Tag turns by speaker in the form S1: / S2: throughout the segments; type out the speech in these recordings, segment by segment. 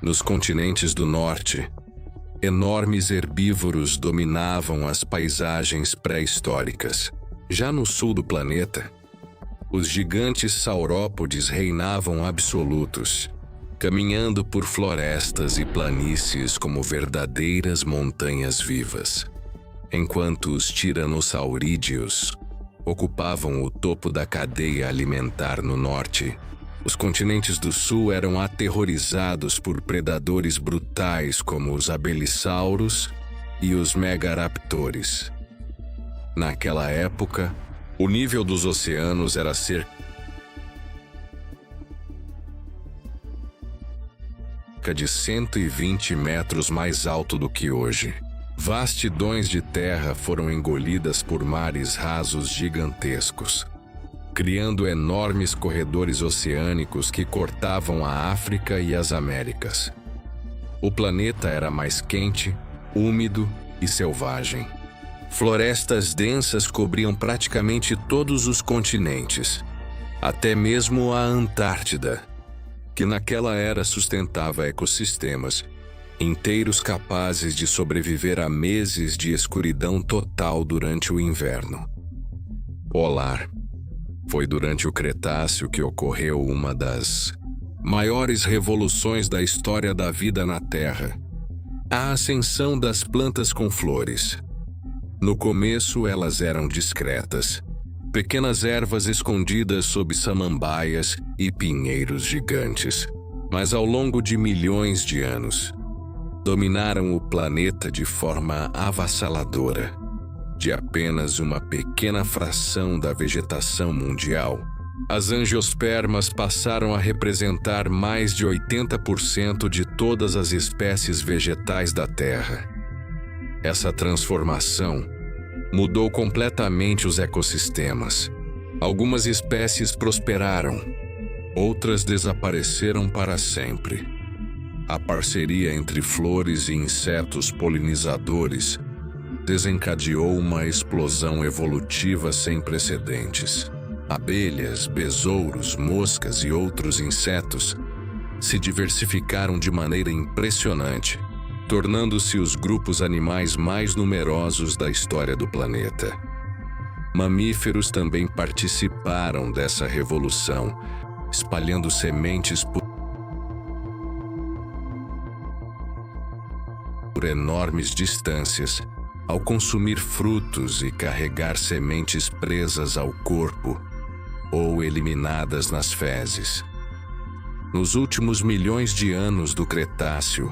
S1: Nos continentes do norte, enormes herbívoros dominavam as paisagens pré-históricas. Já no sul do planeta, os gigantes saurópodes reinavam absolutos, caminhando por florestas e planícies como verdadeiras montanhas vivas, enquanto os tiranossaurídeos ocupavam o topo da cadeia alimentar no norte. Os continentes do sul eram aterrorizados por predadores brutais como os abelissauros e os megaraptores. Naquela época, o nível dos oceanos era cerca de 120 metros mais alto do que hoje. Vastidões de terra foram engolidas por mares rasos gigantescos, criando enormes corredores oceânicos que cortavam a África e as Américas. O planeta era mais quente, úmido e selvagem. Florestas densas cobriam praticamente todos os continentes, até mesmo a Antártida, que naquela era sustentava ecossistemas inteiros capazes de sobreviver a meses de escuridão total durante o inverno polar. Foi durante o Cretáceo que ocorreu uma das maiores revoluções da história da vida na Terra: a ascensão das plantas com flores. No começo, elas eram discretas, pequenas ervas escondidas sob samambaias e pinheiros gigantes. Mas ao longo de milhões de anos, dominaram o planeta de forma avassaladora. De apenas uma pequena fração da vegetação mundial, as angiospermas passaram a representar mais de 80% de todas as espécies vegetais da Terra. Essa transformação mudou completamente os ecossistemas. Algumas espécies prosperaram, outras desapareceram para sempre. A parceria entre flores e insetos polinizadores desencadeou uma explosão evolutiva sem precedentes. Abelhas, besouros, moscas e outros insetos se diversificaram de maneira impressionante, tornando-se os grupos animais mais numerosos da história do planeta. Mamíferos também participaram dessa revolução, espalhando sementes por enormes distâncias, ao consumir frutos e carregar sementes presas ao corpo ou eliminadas nas fezes. Nos últimos milhões de anos do Cretáceo,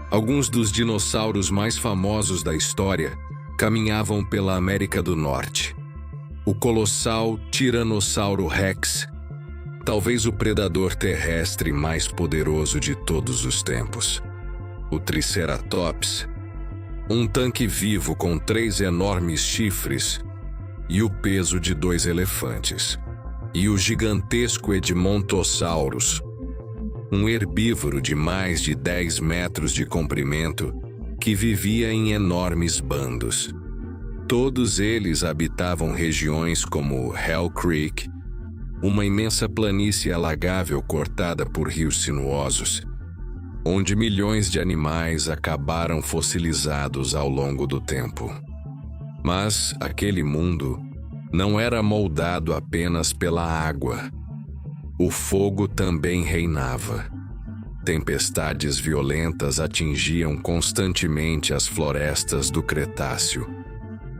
S1: alguns dos dinossauros mais famosos da história caminhavam pela América do Norte. O colossal Tiranossauro Rex, talvez o predador terrestre mais poderoso de todos os tempos. O Triceratops, um tanque vivo com 3 enormes chifres e o peso de 2 elefantes. E o gigantesco Edmontosaurus, um herbívoro de mais de 10 metros de comprimento que vivia em enormes bandos. Todos eles habitavam regiões como Hell Creek, uma imensa planície alagável cortada por rios sinuosos, onde milhões de animais acabaram fossilizados ao longo do tempo. Mas aquele mundo não era moldado apenas pela água. O fogo também reinava. Tempestades violentas atingiam constantemente as florestas do Cretáceo,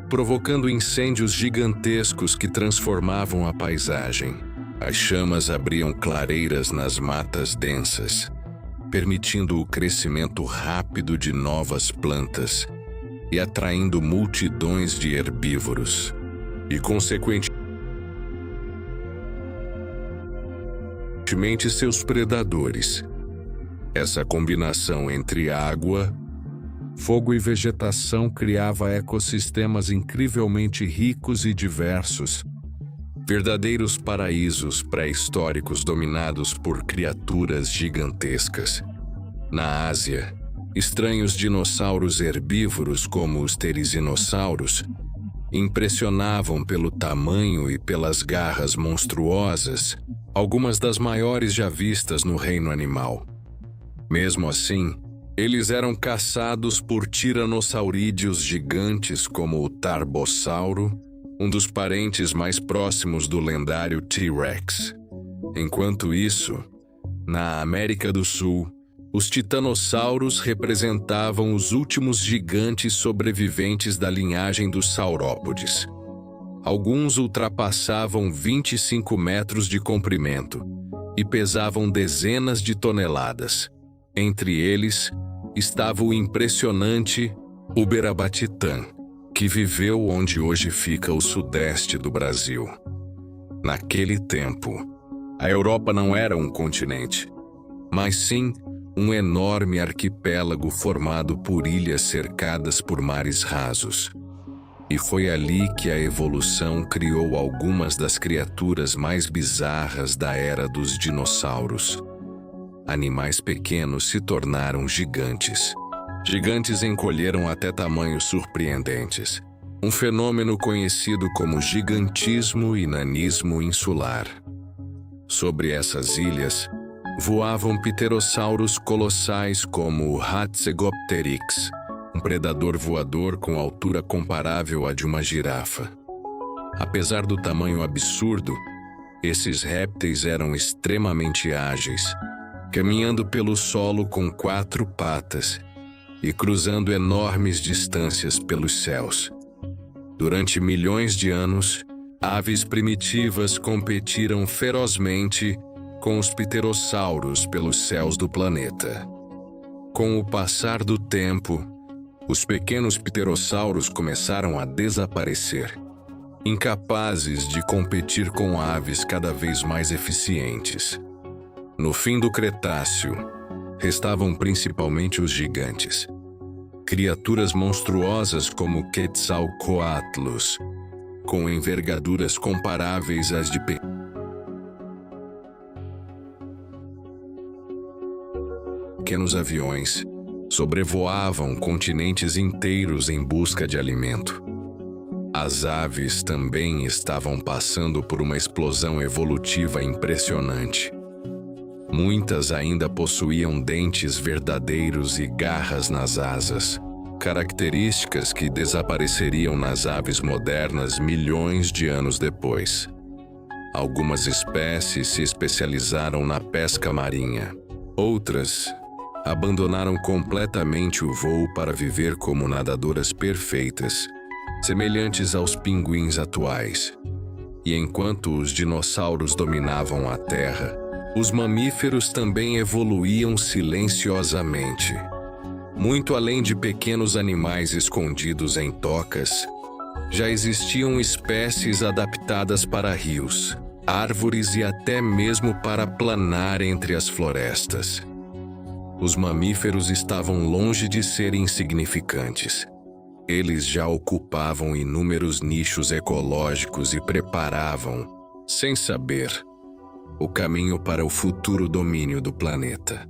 S1: provocando incêndios gigantescos que transformavam a paisagem. As chamas abriam clareiras nas matas densas, permitindo o crescimento rápido de novas plantas e atraindo multidões de herbívoros e, consequentemente, seus predadores. Essa combinação entre água, fogo e vegetação criava ecossistemas incrivelmente ricos e diversos, verdadeiros paraísos pré-históricos dominados por criaturas gigantescas. Na Ásia, estranhos dinossauros herbívoros como os terizinossauros impressionavam pelo tamanho e pelas garras monstruosas, algumas das maiores já vistas no reino animal. Mesmo assim, eles eram caçados por tiranossaurídeos gigantes como o Tarbossauro, um dos parentes mais próximos do lendário T-Rex. Enquanto isso, na América do Sul, os titanossauros representavam os últimos gigantes sobreviventes da linhagem dos saurópodes. Alguns ultrapassavam 25 metros de comprimento e pesavam dezenas de toneladas. Entre eles, estava o impressionante Uberabatitã, que viveu onde hoje fica o sudeste do Brasil. Naquele tempo, a Europa não era um continente, mas sim um enorme arquipélago formado por ilhas cercadas por mares rasos. E foi ali que a evolução criou algumas das criaturas mais bizarras da era dos dinossauros. Animais pequenos se tornaram gigantes. Gigantes encolheram até tamanhos surpreendentes. Um fenômeno conhecido como gigantismo e nanismo insular. Sobre essas ilhas, voavam pterossauros colossais como o Hatzegopteryx, um predador voador com altura comparável à de uma girafa. Apesar do tamanho absurdo, esses répteis eram extremamente ágeis, caminhando pelo solo com 4 patas e cruzando enormes distâncias pelos céus. Durante milhões de anos, aves primitivas competiram ferozmente com os pterossauros pelos céus do planeta. Com o passar do tempo, os pequenos pterossauros começaram a desaparecer, incapazes de competir com aves cada vez mais eficientes. No fim do Cretáceo, restavam principalmente os gigantes. Criaturas monstruosas como Quetzalcoatlus, com envergaduras comparáveis às de pequenos aviões, sobrevoavam continentes inteiros em busca de alimento. As aves também estavam passando por uma explosão evolutiva impressionante. Muitas ainda possuíam dentes verdadeiros e garras nas asas, características que desapareceriam nas aves modernas milhões de anos depois. Algumas espécies se especializaram na pesca marinha. Outras abandonaram completamente o voo para viver como nadadoras perfeitas, semelhantes aos pinguins atuais. E enquanto os dinossauros dominavam a Terra, os mamíferos também evoluíam silenciosamente. Muito além de pequenos animais escondidos em tocas, já existiam espécies adaptadas para rios, árvores e até mesmo para planar entre as florestas. Os mamíferos estavam longe de serem insignificantes. Eles já ocupavam inúmeros nichos ecológicos e preparavam, sem saber, o caminho para o futuro domínio do planeta.